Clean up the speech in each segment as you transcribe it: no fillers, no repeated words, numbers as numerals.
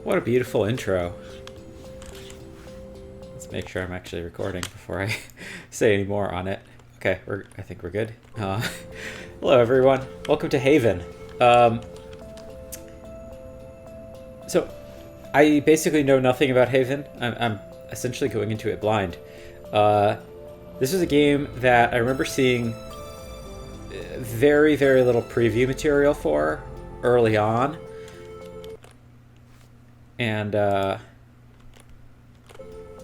What a beautiful intro. Let's make sure I'm actually recording before I say any more on it. Okay, I think we're good. Hello, everyone. Welcome to Haven. So, I basically know nothing about Haven. I'm essentially going into it blind. This is a game that I remember seeing very, very little preview material for early on. And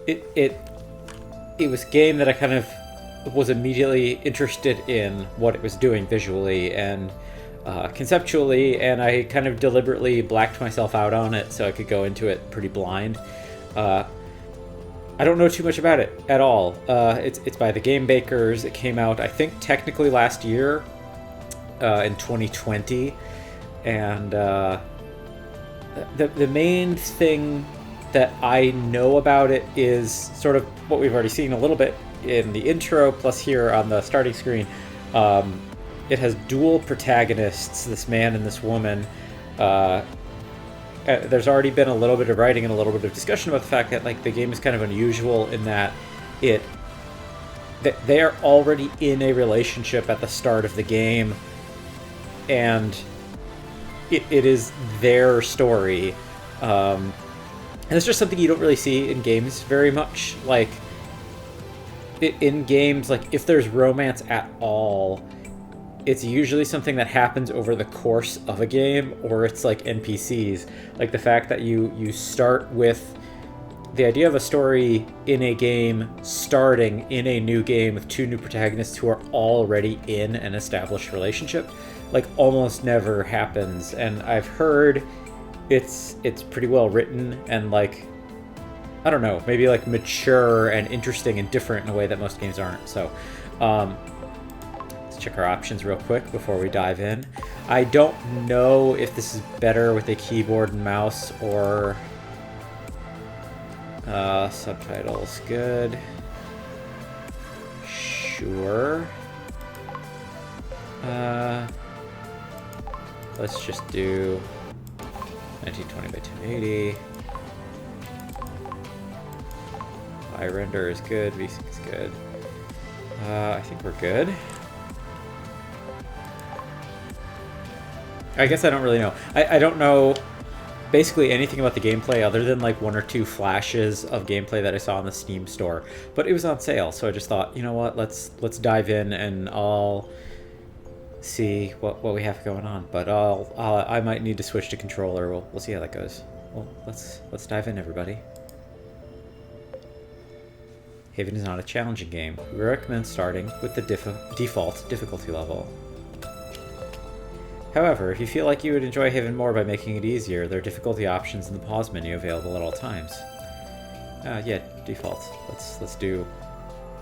it was a game that I kind of was immediately interested in what it was doing visually and conceptually, and I kind of deliberately blacked myself out on it so I could go into it pretty blind. I don't know too much about it at all. It's by the Game Bakers. It came out, I think, technically last year, in 2020, and the main thing that I know about it is sort of what we've already seen a little bit in the intro, plus here on the starting screen. It has dual protagonists, this man and this woman. There's already been a little bit of writing and a little bit of discussion about the fact that the game is kind of unusual in that they are already in a relationship at the start of the game, and it is their story. And it's just something you don't really see in games very much. In games, if there's romance at all, it's usually something that happens over the course of a game, or it's NPCs. The fact that you start with the idea of a story in a game starting in a new game with two new protagonists who are already in an established relationship, almost never happens. And I've heard it's pretty well written and I don't know, maybe mature and interesting and different in a way that most games aren't. So let's check our options real quick before we dive in. I don't know if this is better with a keyboard and mouse or subtitles. Good. Sure. Let's just do 1920 by 1080. iRender is good. VSync is good. I think we're good. I guess I don't really know. I don't know basically anything about the gameplay other than one or two flashes of gameplay that I saw in the Steam store. But it was on sale, so I just thought, you know what, let's dive in and I'll see what we have going on. But I might need to switch to controller. We'll see how that goes. Well, let's dive in, everybody. Haven is not a challenging game. We recommend starting with the default difficulty level. However, if you feel like you would enjoy Haven more by making it easier, there are difficulty options in the pause menu available at all times. Yeah, default. Let's do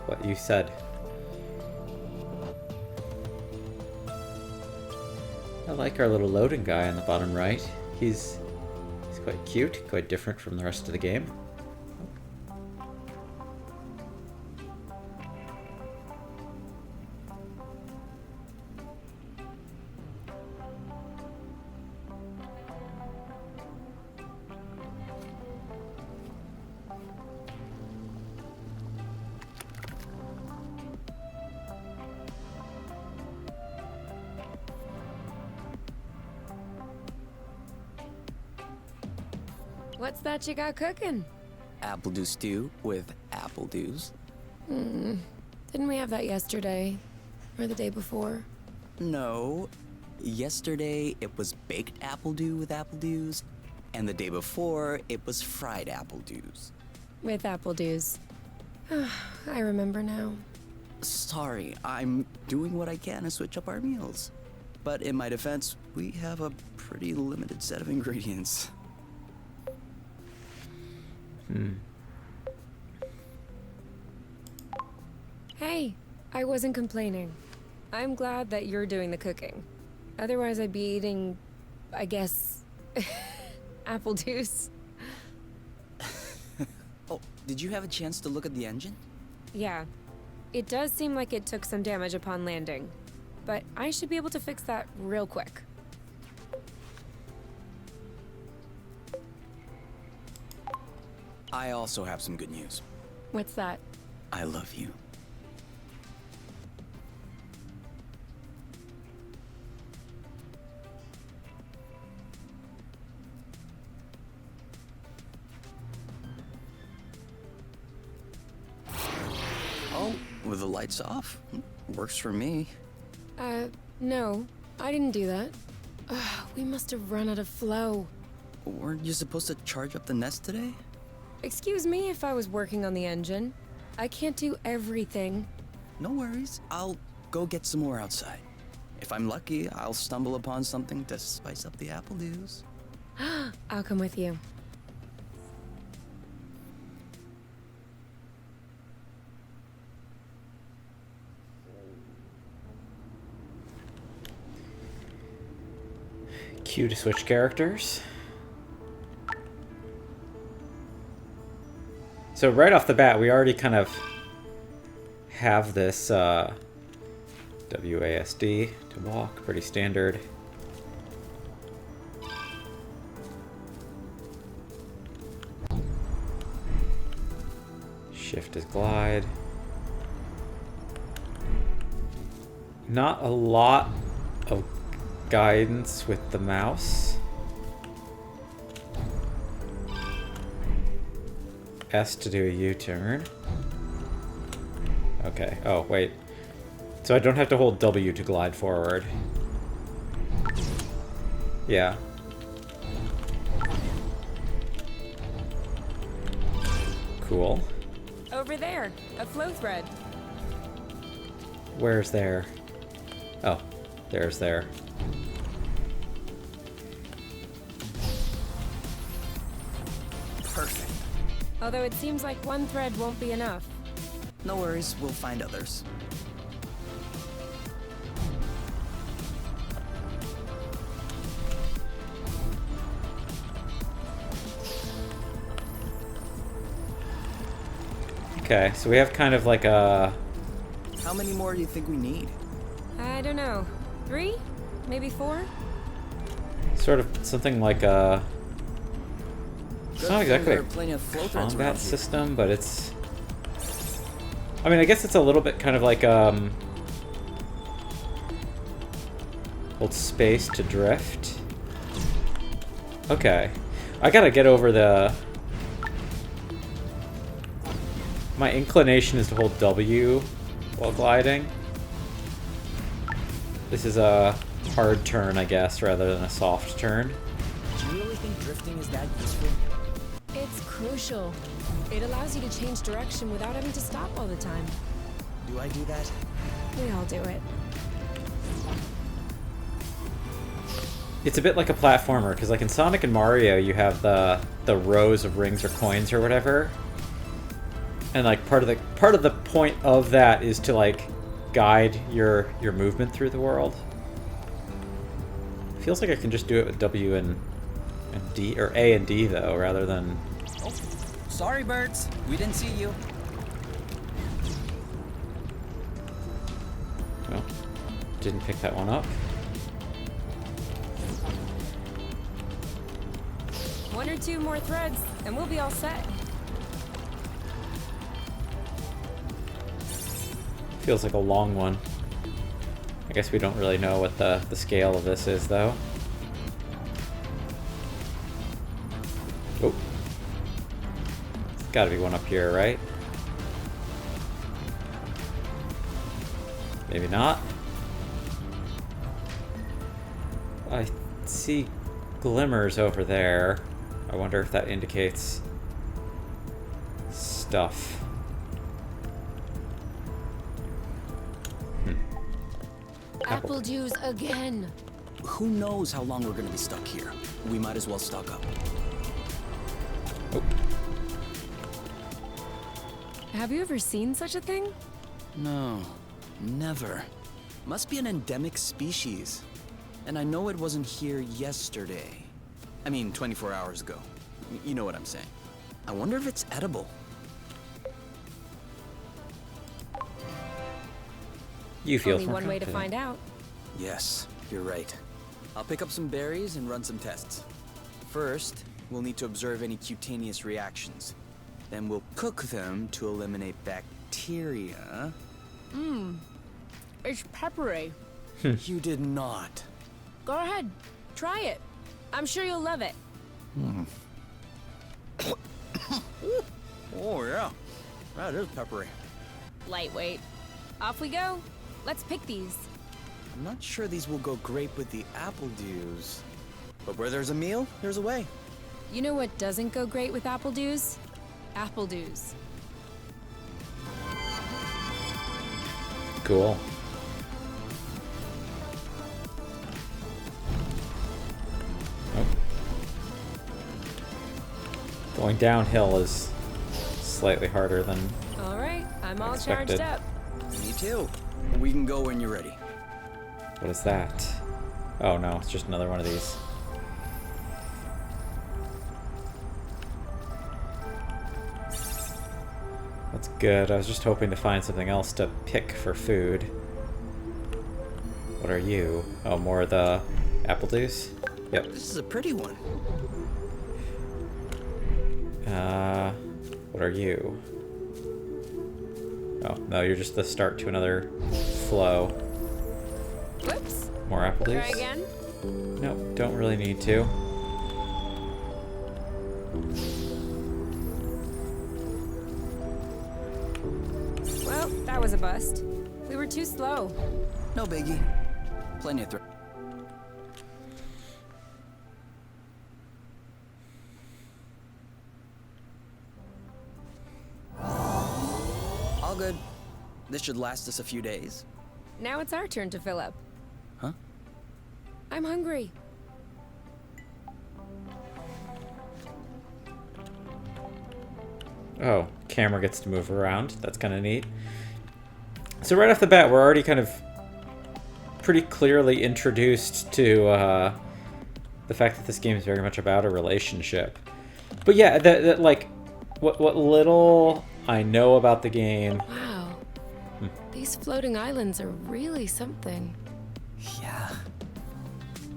what you said. I like our little loading guy on the bottom right. He's quite cute, quite different from the rest of the game. What's that you got cooking? Apple dew stew with apple dews. Didn't we have that yesterday? Or the day before? No. Yesterday it was baked apple dew with apple dews, and the day before it was fried apple dews. With apple dews. I remember now. Sorry, I'm doing what I can to switch up our meals. But in my defense, we have a pretty limited set of ingredients. Hey, I wasn't complaining. I'm glad that you're doing the cooking. Otherwise I'd be eating, I guess, apple juice. Oh, did you have a chance to look at the engine? Yeah, it does seem like it took some damage upon landing. But I should be able to fix that real quick. I also have some good news. What's that? I love you. Oh, with the lights off? Works for me. No. I didn't do that. Ugh, we must have run out of flow. Weren't you supposed to charge up the nest today? Excuse me if I was working on the engine. I can't do everything. No worries. I'll go get some more outside. If I'm lucky, I'll stumble upon something to spice up the apple dews. I'll come with you. Q to switch characters. So right off the bat, we already kind of have this WASD to walk, pretty standard. Shift is glide. Not a lot of guidance with the mouse. S to do a U-turn. Okay. Oh, wait. So I don't have to hold W to glide forward. Yeah. Cool. Over there, a flow thread. Where's there? Oh, there's there. Perfect. Although it seems like one thread won't be enough. No worries, we'll find others. Okay, so we have kind of like a... How many more do you think we need? I don't know. 3? Maybe 4? sort of something like a... It's not exactly a plenty of flow threads combat around here. system, but it's... I mean, I guess it's a little bit kind of like hold space to drift. Okay. I gotta get over the... My inclination is to hold W while gliding. This is a hard turn, I guess, rather than a soft turn. Do you really think drifting is that useful? It's crucial. It allows you to change direction without having to stop all the time. Do I do that? We all do it. It's a bit like a platformer, because like in Sonic and Mario, you have the rows of rings or coins or whatever. And like part of the point of that is to like guide your movement through the world. Feels like I can just do it with W and D, or A and D though, rather than... Oh, sorry, birds. We didn't see you. Well, didn't pick that one up. One or two more threads, and we'll be all set. Feels like a long one. I guess we don't really know what the scale of this is, though. Oh. There's gotta be one up here, right? Maybe not. I see glimmers over there. I wonder if that indicates stuff. Apple juice again. Who knows how long we're gonna be stuck here? We might as well stock up. Oh. Have you ever seen such a thing? No, never. Must be an endemic species. And I know it wasn't here yesterday. I mean, 24 hours ago. You know what I'm saying. I wonder if it's edible. You feel Only more one way to confident. find out. Yes, you're right. I'll pick up some berries and run some tests. First, we'll need to observe any cutaneous reactions. Then we'll cook them to eliminate bacteria. It's peppery. You did not. Go ahead. Try it. I'm sure you'll love it. Oh, yeah. That is peppery. Lightweight. Off we go. Let's pick these. I'm not sure these will go great with the apple dews. But where there's a meal, there's a way. You know what doesn't go great with apple dews? Apple dews. Cool. Oh. Going downhill is slightly harder than All right, I'm all Expected. charged up. Me too. We can go when you're ready. what is that? Oh no, it's just another one of these. That's good. I was just hoping to find something else to pick for food. What are you? Oh, more of the apple juice? Yep. This is a pretty one. What are you? Oh, no, you're just the start to another flow. Whoops. More apple juice? Try again. Nope, don't really need to. Well, that was a bust. We were too slow. No biggie. Plenty of All good. This should last us a few days. Now it's our turn to fill up. Huh? I'm hungry. Oh, camera gets to move around. That's kind of neat. So right off the bat, we're already kind of pretty clearly introduced to the fact that this game is very much about a relationship. But yeah, that like what little I know about the game. Wow. These floating islands are really something. Yeah.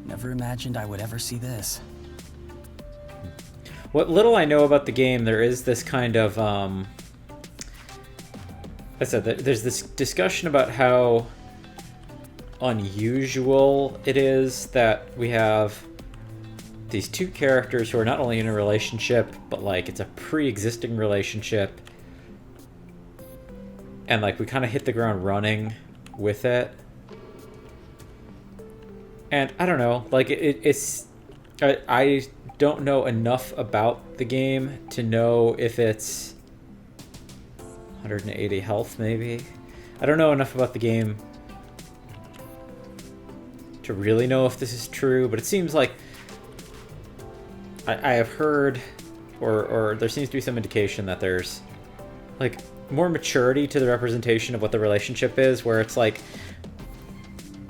Never imagined I would ever see this. What little I know about the game, there is this kind of I said that there's this discussion about how unusual it is that we have these two characters who are not only in a relationship, but like it's a pre-existing relationship, and like we kind of hit the ground running with it. And I don't know, like it's I don't know enough about the game to know if it's 180 health maybe. I don't know enough about the game to really know if this is true, but it seems like I have heard or there seems to be some indication that there's like more maturity to the representation of what the relationship is, where it's like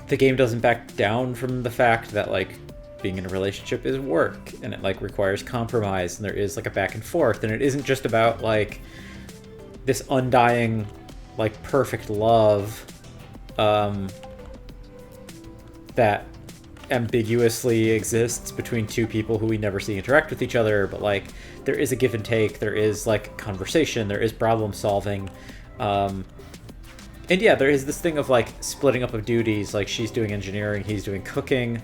the game doesn't back down from the fact that like being in a relationship is work and it like requires compromise and there is like a back and forth, and it isn't just about like this undying like perfect love that ambiguously exists between two people who we never see interact with each other, but like there is a give and take, there is like conversation, there is problem solving, and yeah, there is this thing of like splitting up of duties, like she's doing engineering, he's doing cooking,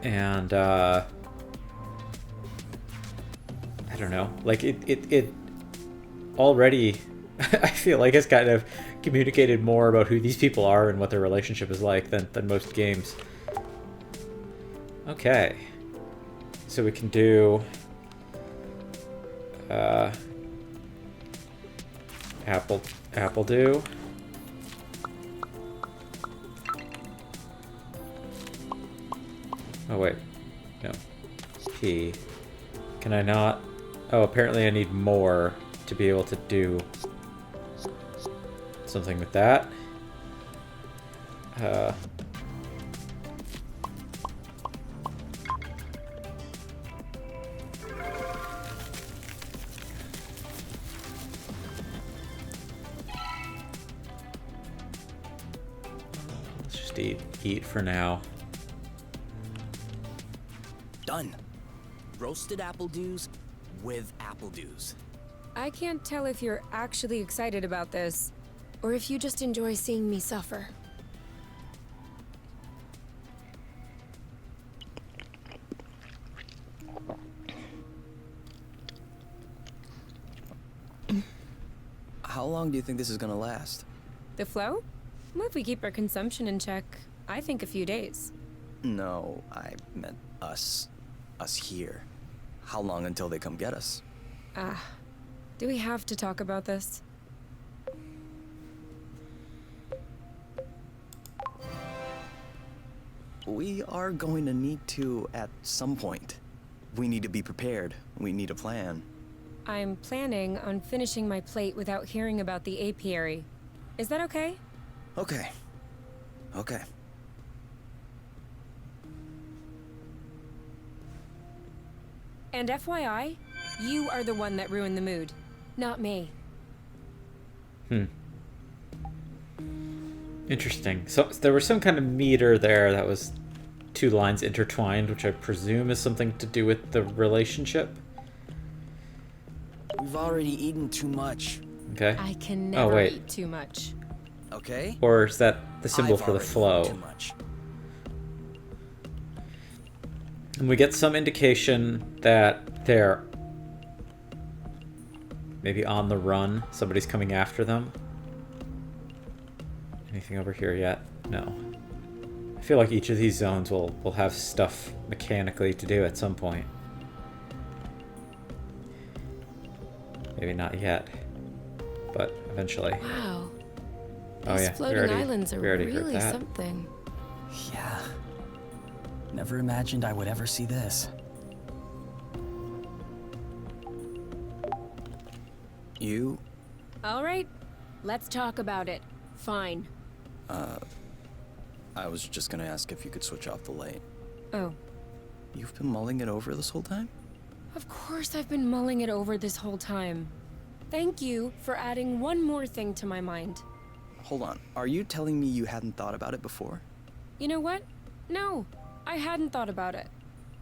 and I don't know, like it already I feel like it's kind of communicated more about who these people are and what their relationship is like than most games. Okay, so we can do apple dew. Oh wait, no, P. Can I not? Oh, apparently I need more to be able to do something with that. Let's just eat for now. Done. Roasted apple dews, with Appledews. I can't tell if you're actually excited about this, or if you just enjoy seeing me suffer. How long do you think this is gonna last? The flow? Well, if we keep our consumption in check, I think a few days. No, I meant us. Us here. How long until they come get us? Do we have to talk about this? We are going to need to at some point. We need to be prepared. We need a plan. I'm planning on finishing my plate without hearing about the apiary. Is that okay? Okay. Okay. And FYI, you are the one that ruined the mood, not me. Interesting. So there was some kind of meter there that was 2 lines intertwined, which I presume is something to do with the relationship. We've already eaten too much. Okay. I can Oh, never wait. eat too much. Okay? Or is that the symbol I've for the already flow? eaten too much. And we get some indication that they're maybe on the run. Somebody's coming after them. Anything over here yet? No. I feel like each of these zones will have stuff mechanically to do at some point. Maybe not yet, but eventually. Wow. Oh These yeah, floating islands are we already heard really that. something. Yeah. Never imagined I would ever see this. You? All right, let's talk about it. Fine. I was just gonna ask if you could switch off the light. Oh, You've been mulling it over this whole time? of course I've been mulling it over this whole time. Thank you for adding one more thing to my mind. Hold on. Are you telling me you hadn't thought about it before? You know what? No, I hadn't thought about it.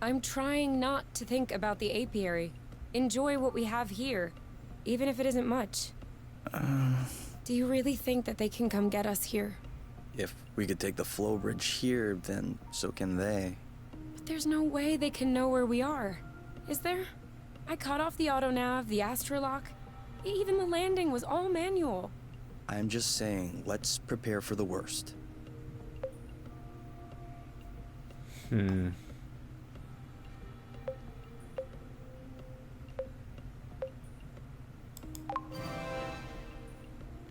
I'm trying not to think about the apiary. Enjoy what we have here, even if it isn't much. Do you really think that they can come get us here? If we could take the flow bridge here, then so can they. But there's no way they can know where we are. Is there? I cut off the autonav, the astrolock. Even the landing was all manual. I'm just saying, let's prepare for the worst.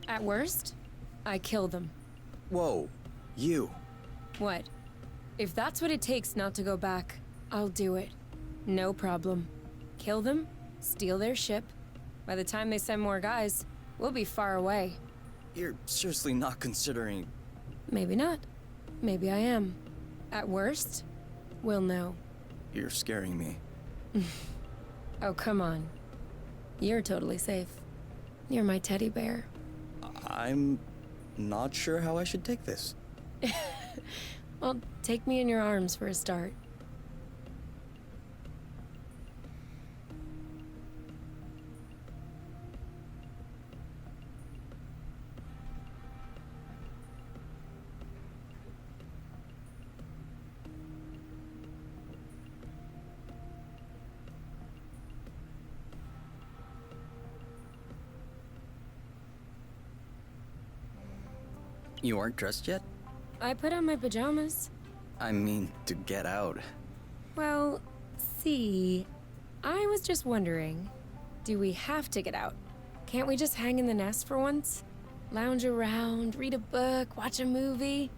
At worst, I kill them. Whoa, you. What? If that's what it takes not to go back, I'll do it. No problem. Kill them, steal their ship. By the time they send more guys, we'll be far away. You're seriously not considering... Maybe not. Maybe I am. At worst, we'll know. You're scaring me. Oh, come on. You're totally safe. You're my teddy bear. I'm not sure how I should take this. Well, take me in your arms for a start. You aren't dressed yet? I put on my pajamas. I mean, to get out. Well, see, I was just wondering, do we have to get out? Can't we just hang in the nest for once? Lounge around, read a book, watch a movie?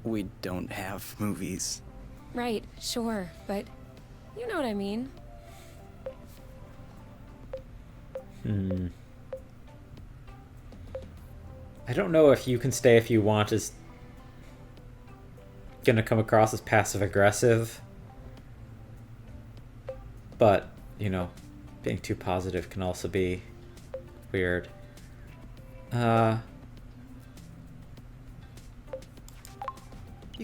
We don't have movies. Right, sure, but you know what I mean. I don't know if you can stay if you want is gonna come across as passive aggressive, but you know, being too positive can also be weird. You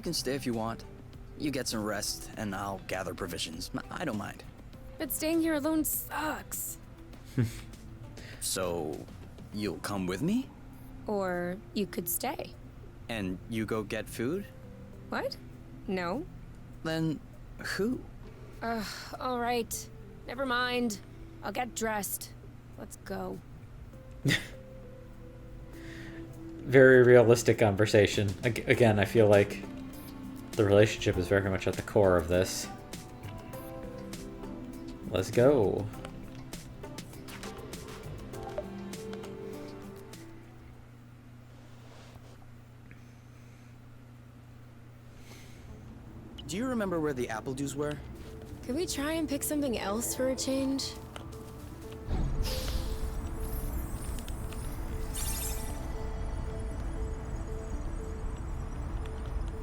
can stay if you want. You get some rest, and I'll gather provisions. I don't mind. but staying here alone sucks. So, you'll come with me? Or you could stay. And you go get food? What? No? Then, who? All right. Never mind. I'll get dressed. Let's go. Very realistic conversation. Again, I feel like the relationship is very much at the core of this. Let's go. Do you remember where the apple juice were? Could we try and pick something else for a change?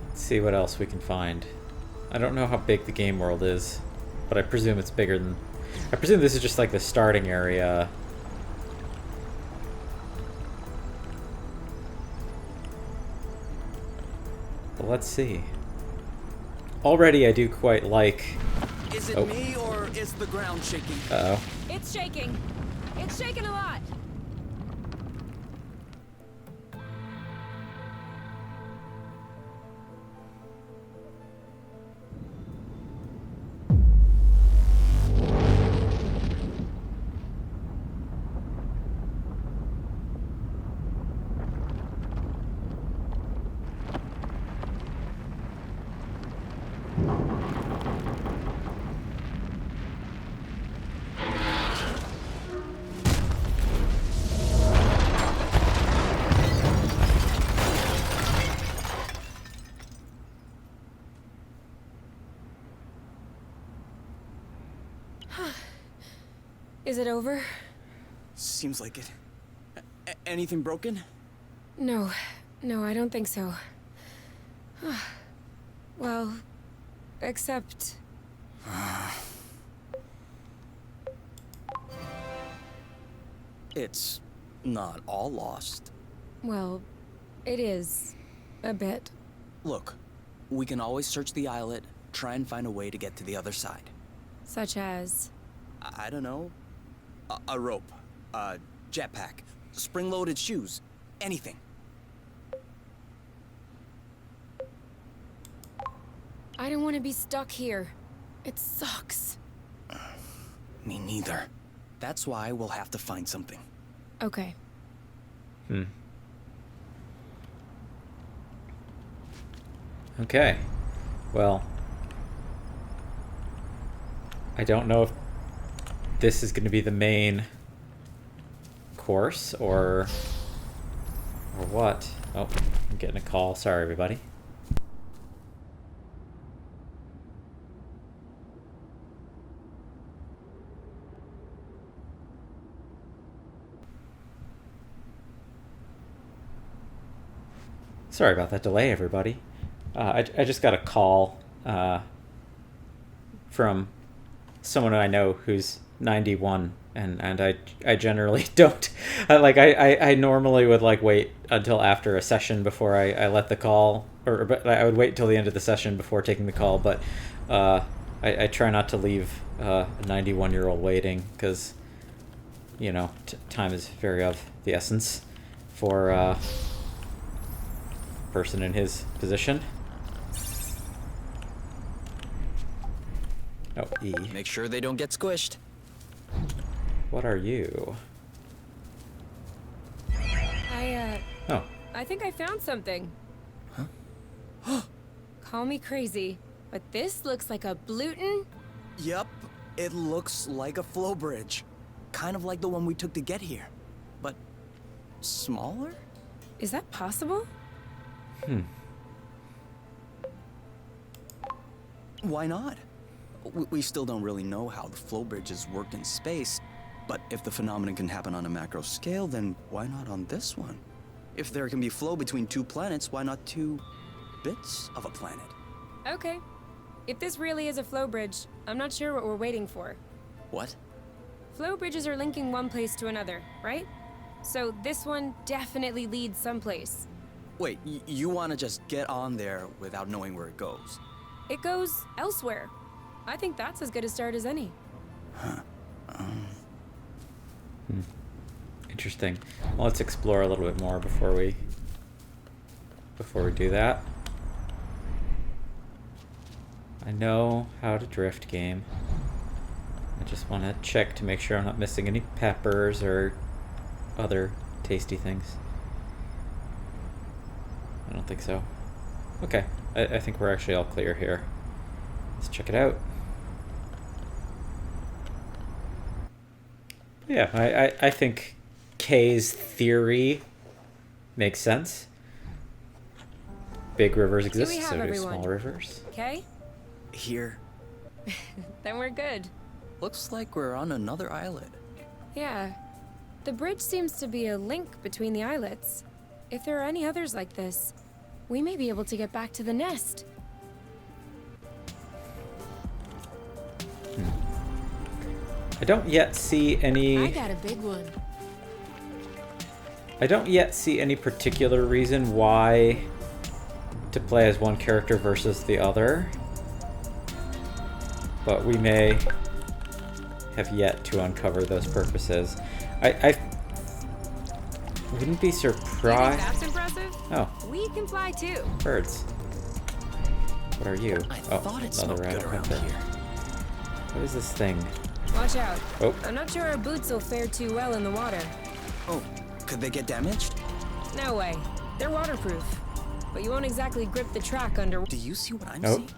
Let's see what else we can find. I don't know how big the game world is, but I presume it's bigger than... I presume this is just like the starting area. But let's see. Already I do quite like... Is it me or is the ground shaking? Uh-oh. It's shaking. It's shaking a lot. Is it over? Seems like it. Anything broken? No. No, I don't think so. Well, except... It's not all lost. Well, it is. A bit. Look, we can always search the islet, try and find a way to get to the other side. Such as... I don't know. A rope, a jetpack, spring-loaded shoes, anything. I don't want to be stuck here. It sucks. Me neither. That's why we'll have to find something. Okay. Okay. Well, I don't know if this is going to be the main course or what. Oh, I'm getting a call. Sorry, everybody. Sorry about that delay, everybody. I just got a call from someone I know who's 91, and I generally don't. I normally would like wait until after a session before I let the call, but I would wait till the end of the session before taking the call. But I try not to leave a 91-year-old waiting because, you know, time is very of the essence for a person in his position. Oh, E. Make sure they don't get squished. What are you? Oh. I think I found something. Huh? Call me crazy, but this looks like a Bluton. Yup, it looks like a flow bridge. Kind of like the one we took to get here. But smaller? Is that possible? Why not? We still don't really know how the flow bridges work in space, but if the phenomenon can happen on a macro scale, then why not on this one? If there can be flow between two planets, why not two bits of a planet? Okay. If this really is a flow bridge, I'm not sure what we're waiting for. What? Flow bridges are linking one place to another, right? So this one definitely leads someplace. Wait, you want to just get on there without knowing where it goes? It goes elsewhere. I think that's as good a start as any. Interesting. Well, let's explore a little bit more before we do that. I know how to drift, game. I just want to check to make sure I'm not missing any peppers or other tasty things. I don't think so. Okay, I think we're actually all clear here. Let's check it out. Yeah, I think Kay's theory makes sense. Big rivers exist, we have so do everyone? small rivers. Okay? Here. Then we're good. Looks like we're on another islet. Yeah. The bridge seems to be a link between the islets. If there are any others like this, we may be able to get back to the nest. I don't yet see any... I got a big one. I don't yet see any particular reason why to play as one character versus the other. But we may have yet to uncover those purposes. I wouldn't be You think surprised... that's impressive? Oh, We can fly too. birds. What are you? I Oh, thought it another smelled good rabbit around pepper. here. What is this thing? Watch out. Oh. I'm not sure our boots will fare too well in the water. Oh, could they get damaged? No way. They're waterproof. But you won't exactly grip the track under... Do you see what I'm Nope. seeing?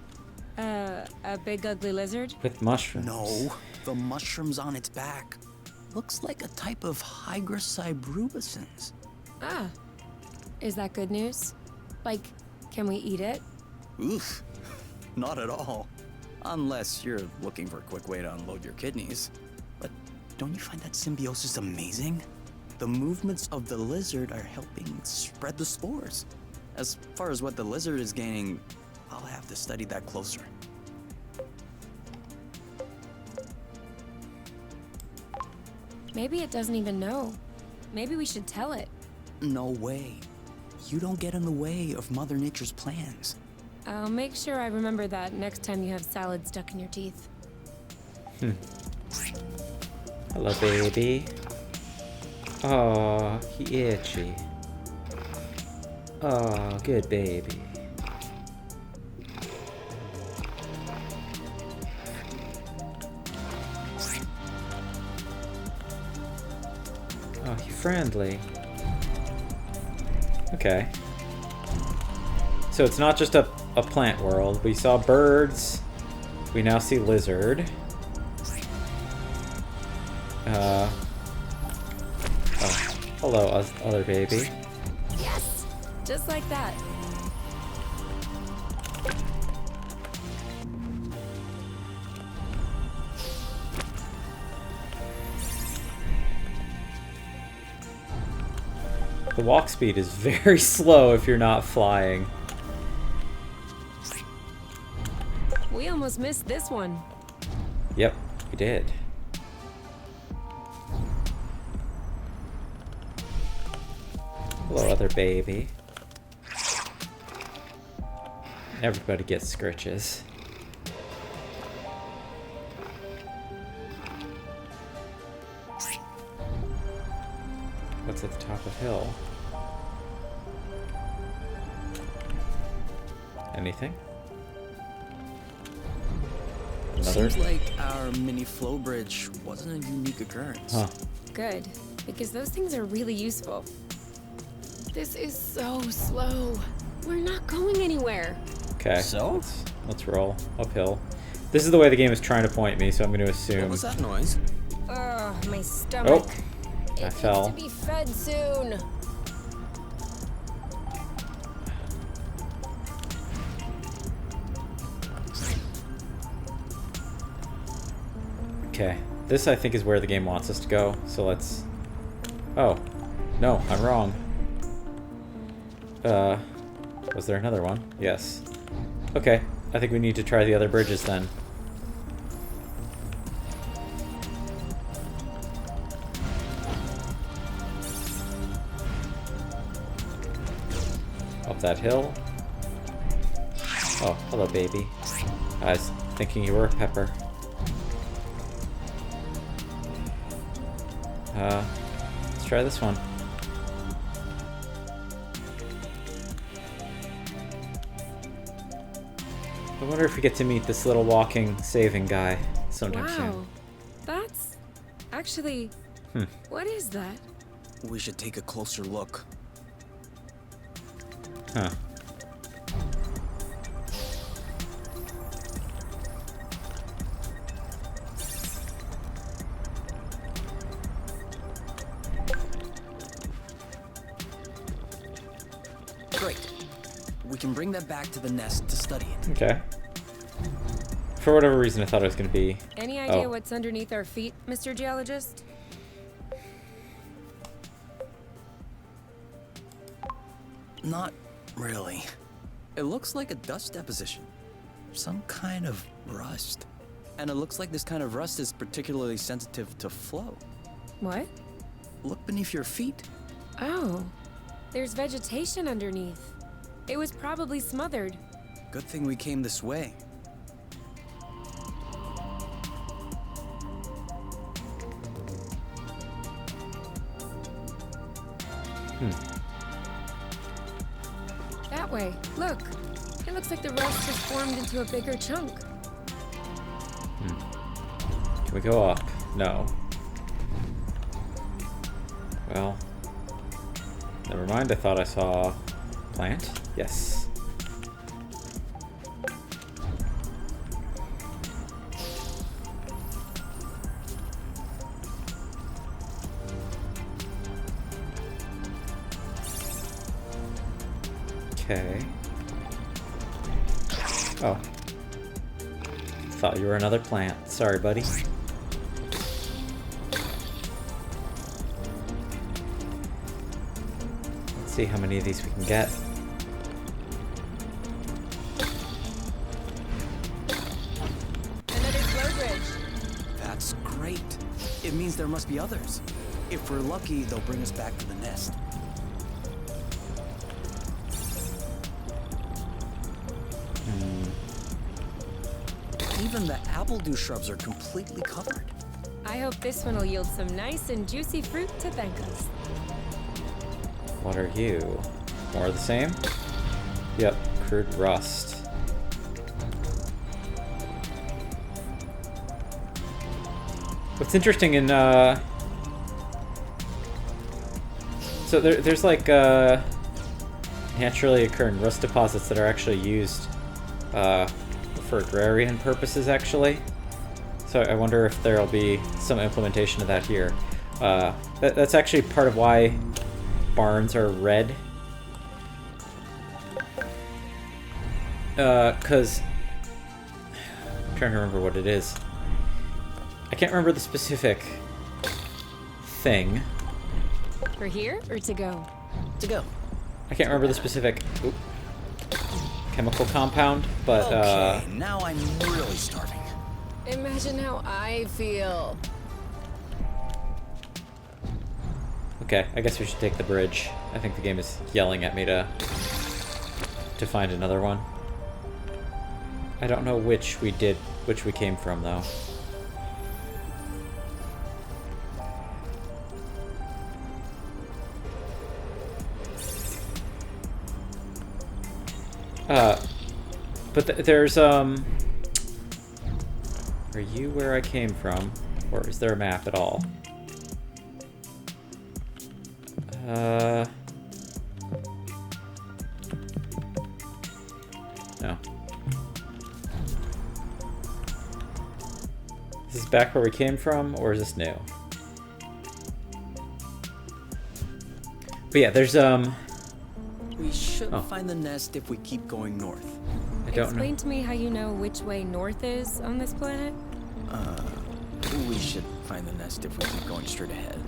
A big ugly lizard? With mushrooms. No, the mushrooms on its back. Looks like a type of Hygroscybrubescens. Ah. Is that good news? Like, can we eat it? Oof, not at all. Unless you're looking for a quick way to unload your kidneys. But don't you find that symbiosis amazing? The movements of the lizard are helping spread the spores. As far as what the lizard is gaining, I'll have to study that closer. Maybe it doesn't even know. Maybe we should tell it. No way. You don't get in the way of Mother Nature's plans. I'll make sure I remember that next time you have salad stuck in your teeth. Hello, baby. Oh, he itchy. Oh, good baby. Oh, he friendly. Okay. So it's not just a plant world. We saw birds. We now see lizard. Oh, hello, other baby. Yes! Just like that. The walk speed is very slow if you're not flying. We almost missed this one. Yep, we did. Hello, other baby. Everybody gets scritches. What's at the top of the hill? Anything? Another? Seems like our mini flow bridge wasn't a unique occurrence. Huh. Good, because those things are really useful. This is so slow. We're not going anywhere. Okay. So? Let's roll uphill. This is the way the game is trying to point me, so I'm going to What assume. was that noise? Ugh, my stomach. Oh, It I needs fell. to be fed soon. Okay. This, I think, is where the game wants us to go. So let's... Oh. No, I'm wrong. Was there another one? Yes. Okay. I think we need to try the other bridges then. Up that hill. Oh, hello, baby. I was thinking you were a pepper. Let's try this one. I wonder if we get to meet this little walking saving guy sometime Wow. soon. That's actually. What is that? We should take a closer look. Huh. Great. We can bring that back to the nest to study it. Okay. For whatever reason, I thought it was going to be... Any idea Oh. what's underneath our feet, Mr. Geologist? Not really. It looks like a dust deposition. Some kind of rust. And it looks like this kind of rust is particularly sensitive to flow. What? Look beneath your feet. Oh, there's vegetation underneath. It was probably smothered. Good thing we came this way. That way. Look. It looks like the rust has formed into a bigger chunk. Can we go up? No. Well... Never mind, I thought I saw... plant? Yes. Okay. Oh. Thought you were another plant. Sorry, buddy. Let's see how many of these we can get. Another flow bridge. That's great. It means there must be others. If we're lucky, they'll bring us back to the nest. Even the appledew shrubs are completely covered. I hope this one will yield some nice and juicy fruit to thank us. What are you? More of the same? Yep, crude rust. What's interesting in so there's like naturally occurring rust deposits that are actually used for agrarian purposes actually. So I wonder if there'll be some implementation of that here. That's actually part of why barns are red. Cause I'm trying to remember what it is. I can't remember the specific thing. For here or to go? To go. I can't remember the specific chemical compound, but Okay, now I'm really starving. Imagine how I feel. okay, I guess we should take the bridge. I think the game is yelling at me to find another one. I don't know which we came from though. But there's, are you where I came from? Or is there a map at all? No. Is this back where we came from, or is this new? But yeah, there's, We should Oh. find the nest if we keep going north. I don't Explain know. to me how you know which way north is on this planet. We should find the nest if we keep going straight ahead.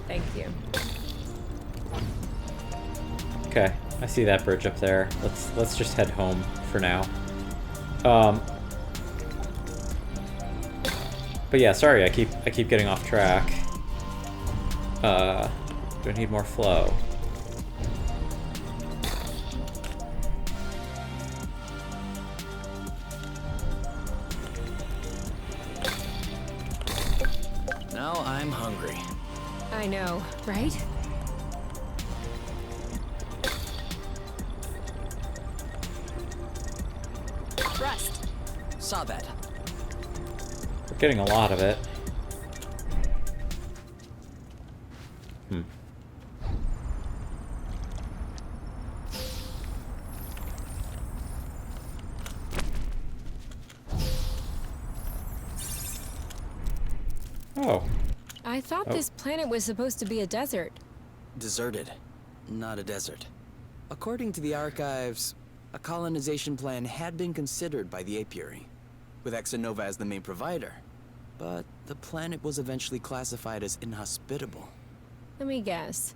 Thank you. Okay, I see that bridge up there. Let's just head home for now. But yeah, sorry, I keep getting off track. Do I need more flow? Now Now I'm hungry. I know, right? Rust. Saw that. We're getting a lot of it. Oh. I thought this planet was supposed to be a desert. Deserted. Not a desert. According to the archives, a colonization plan had been considered by the apiary, with Exonova as the main provider. But the planet was eventually classified as inhospitable. Let me guess.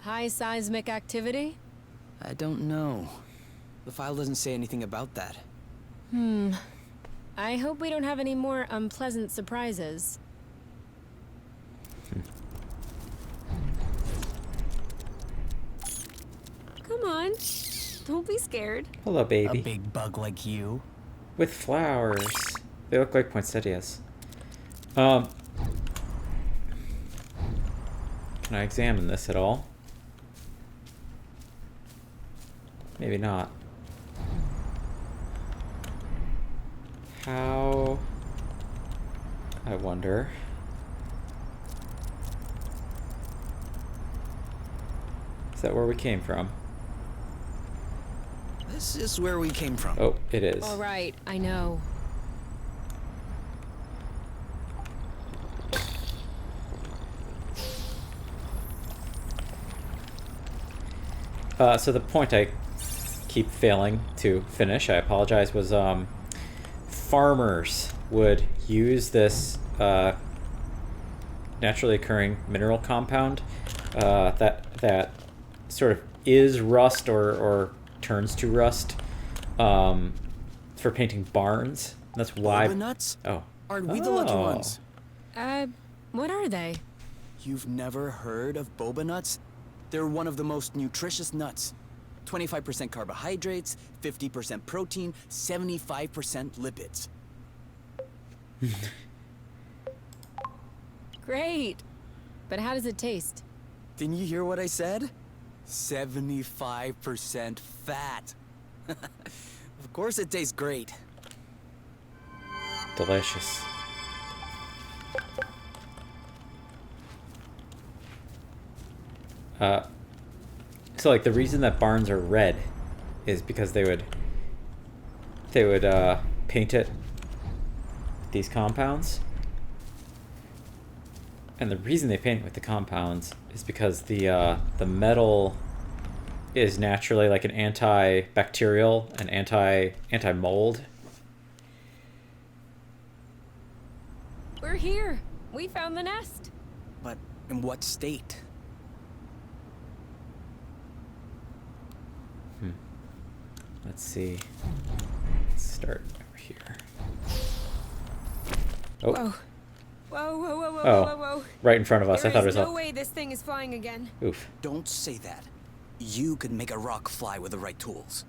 High seismic activity? I don't know. The file doesn't say anything about that. I hope we don't have any more unpleasant surprises. Come on. Don't be scared. Hello, A baby. big bug like you. With flowers. They look like poinsettias. Can I examine this at all? Maybe not. How... I wonder. Is that where we came from? This is where we came from. Oh, it is. All right, I know. So the point I keep failing to finish, I apologize, was farmers would use this naturally occurring mineral compound that sort of is rust or turns to rust for painting barns. That's why. Boba nuts? Oh. Aren't we the lucky Oh. ones? What are they? You've never heard of boba nuts? They're one of the most nutritious nuts. 25% carbohydrates, 50% protein, 75% lipids. Great. But how does it taste? Didn't you hear what I said? 75% fat. Of course it tastes great. Delicious. So like the reason that barns are red is because they would paint it these compounds. And the reason they paint it with the compounds is because the metal is naturally like an antibacterial and anti-mold. We're here. We found the nest. But in what state? Let's see. Let's start over here. Oh, Whoa. Whoa, whoa, whoa, whoa, Oh. whoa, whoa. right in front of us. There I thought it is was no up. way this thing is flying again. Oof. Don't say that. You could make a rock fly with the right tools.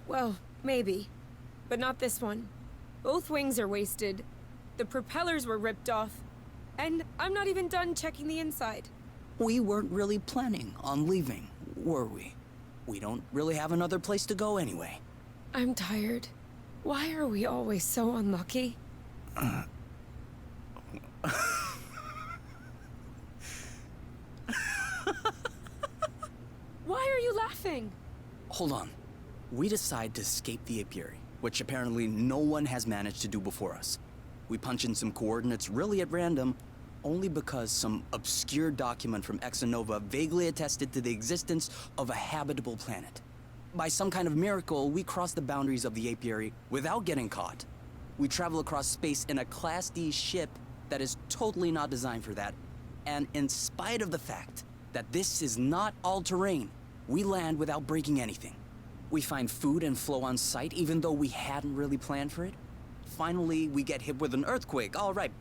Well, maybe. But not this one. Both wings are wasted. The propellers were ripped off. And I'm not even done checking the inside. We weren't really planning on leaving, were we? We don't really have another place to go anyway. I'm tired. Why are we always so unlucky? Why are you laughing? Hold on. We decide to escape the apiary, which apparently no one has managed to do before us. We punch in some coordinates really at random, only because some obscure document from Exonova vaguely attested to the existence of a habitable planet. By some kind of miracle, we cross the boundaries of the apiary without getting caught. We travel across space in a Class D ship that is totally not designed for that. And in spite of the fact that this is not all-terrain, we land without breaking anything. We find food and flow on site even though we hadn't really planned for it. Finally, we get hit with an earthquake, all right,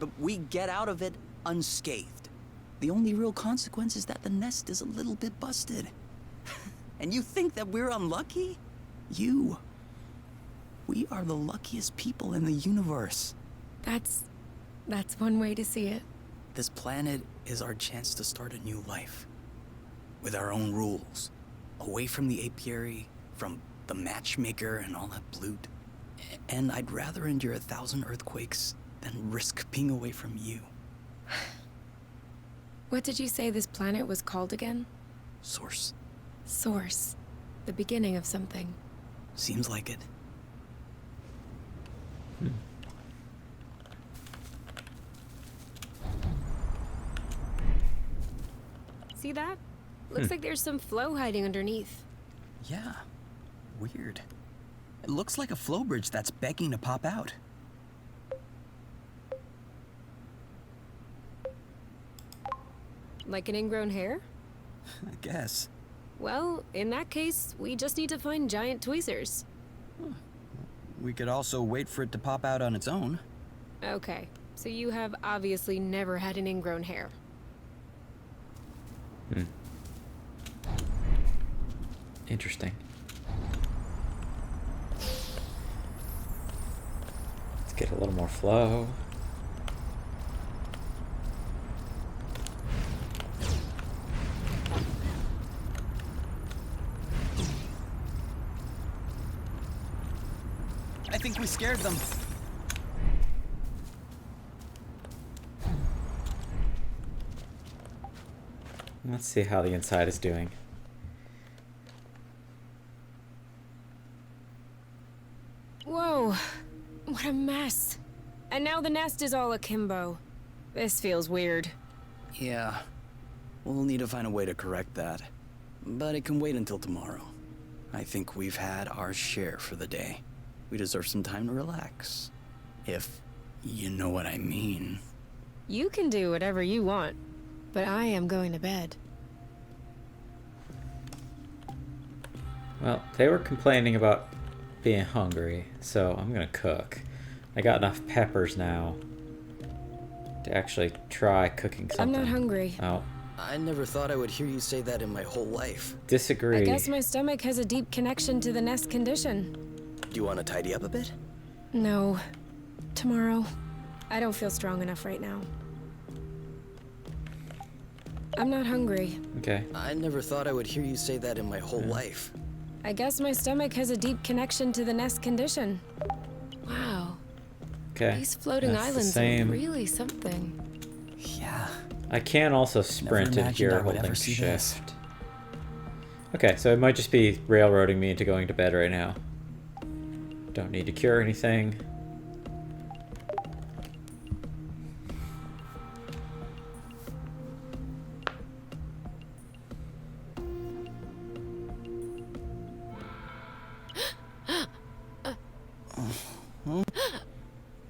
but we get out of it unscathed. The only real consequence is that the nest is a little bit busted. And you think that we're unlucky? You We are the luckiest people in the universe. That's one way to see it. This planet is our chance to start a new life. With our own rules. Away from the apiary, from the matchmaker and all that loot. And I'd rather endure 1,000 earthquakes than risk being away from you. What did you say this planet was called again? Source. Source. The beginning of something. Seems like it. See that? Looks like there's some flow hiding underneath. Yeah. Weird. It looks like a flow bridge that's begging to pop out. Like an ingrown hair? I guess. Well, in that case, we just need to find giant tweezers. We could also wait for it to pop out on its own. Okay, so you have obviously never had an ingrown hair. Interesting. Let's get a little more flow. I think we scared them. Let's see how the inside is doing. Whoa, what a mess. And now the nest is all akimbo. This feels weird. Yeah. We'll need to find a way to correct that. But it can wait until tomorrow. I think we've had our share for the day. We deserve some time to relax. If you know what I mean. You can do whatever you want, but I am going to bed. Well, they were complaining about being hungry, so I'm gonna cook. I got enough peppers now to actually try cooking I'm something. not hungry. Oh, I never thought I would hear you say that in my whole life. disagree. I guess my stomach has a deep connection to the nest condition. Do you want to tidy up a bit? No. Tomorrow. I don't feel strong enough right now. I'm not hungry. Okay. I never thought I would hear you say that in my whole life. I guess my stomach has a deep connection to the nest condition. Wow. Okay. These floating That's the islands same. are really something. Yeah. I can also sprint it imagined here I would holding ever see this. shift. Okay, so it might just be railroading me into going to bed right now. Don't need to cure anything.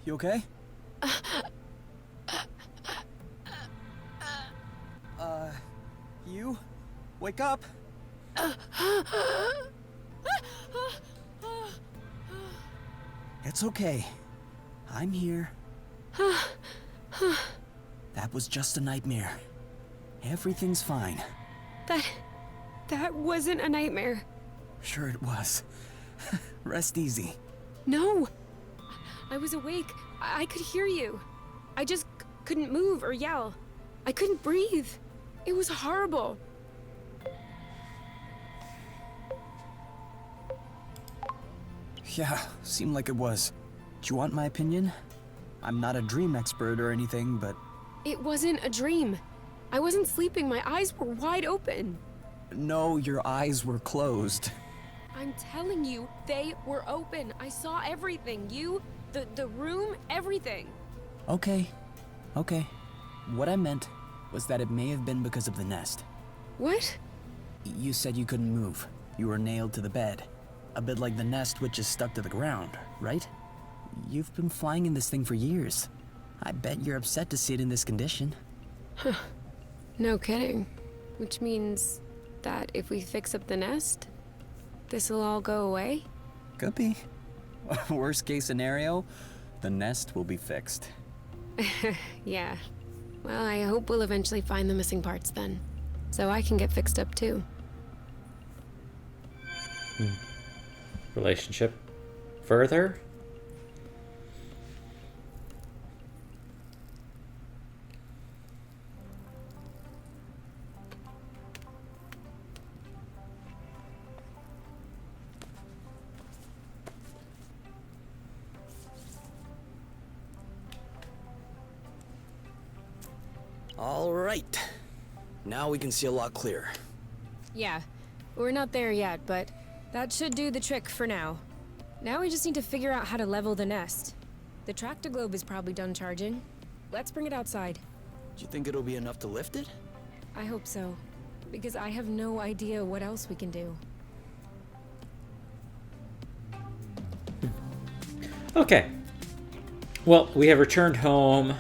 You okay? You? Wake up! It's okay. I'm here. That was just a nightmare. Everything's fine. That wasn't a nightmare. Sure it was. Rest easy. No. I was awake. I could hear you. I just couldn't move or yell. I couldn't breathe. It was horrible. Yeah, seemed like it was. Do you want my opinion? I'm not a dream expert or anything, but It wasn't a dream. I wasn't sleeping. My eyes were wide open. no, your eyes were closed. I'm telling you, they were open. I saw everything. You, the room, everything. Okay. What I meant was that it may have been because of the nest. What? You said you couldn't move. You were nailed to the bed. A bit like the nest which is stuck to the ground, right? You've been flying in this thing for years. I bet you're upset to see it in this condition. No kidding. Which means that if we fix up the nest, this'll all go away? Could be. Worst case scenario, the nest will be fixed. Yeah. Well, I hope we'll eventually find the missing parts then. So I can get fixed up too. Relationship. further. All right. Now we can see a lot clearer. Yeah, we're not there yet, but that should do the trick for now. Now we just need to figure out how to level the nest. The tractor globe is probably done charging. Let's bring it outside. Do you think it'll be enough to lift it? I hope so, because I have no idea what else we can do. Okay. Well, we have returned home.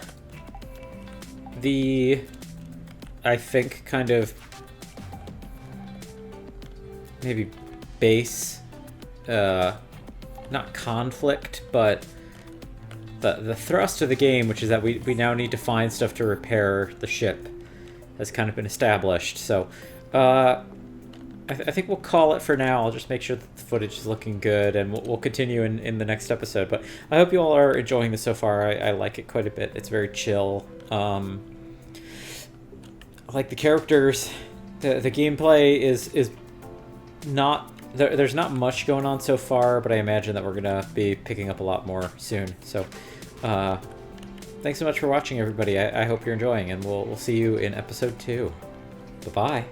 I think, kind of maybe base, not conflict, but the thrust of the game, which is that we now need to find stuff to repair the ship, has kind of been established. So I think we'll call it for now. I'll just make sure that the footage is looking good, and we'll continue in the next episode. But I hope you all are enjoying this so far. I like it quite a bit. It's very chill. I like the characters. The gameplay is not... There's not much going on so far, but I imagine that we're going to be picking up a lot more soon. So thanks so much for watching, everybody. I hope you're enjoying, and we'll see you in episode 2. Bye-bye.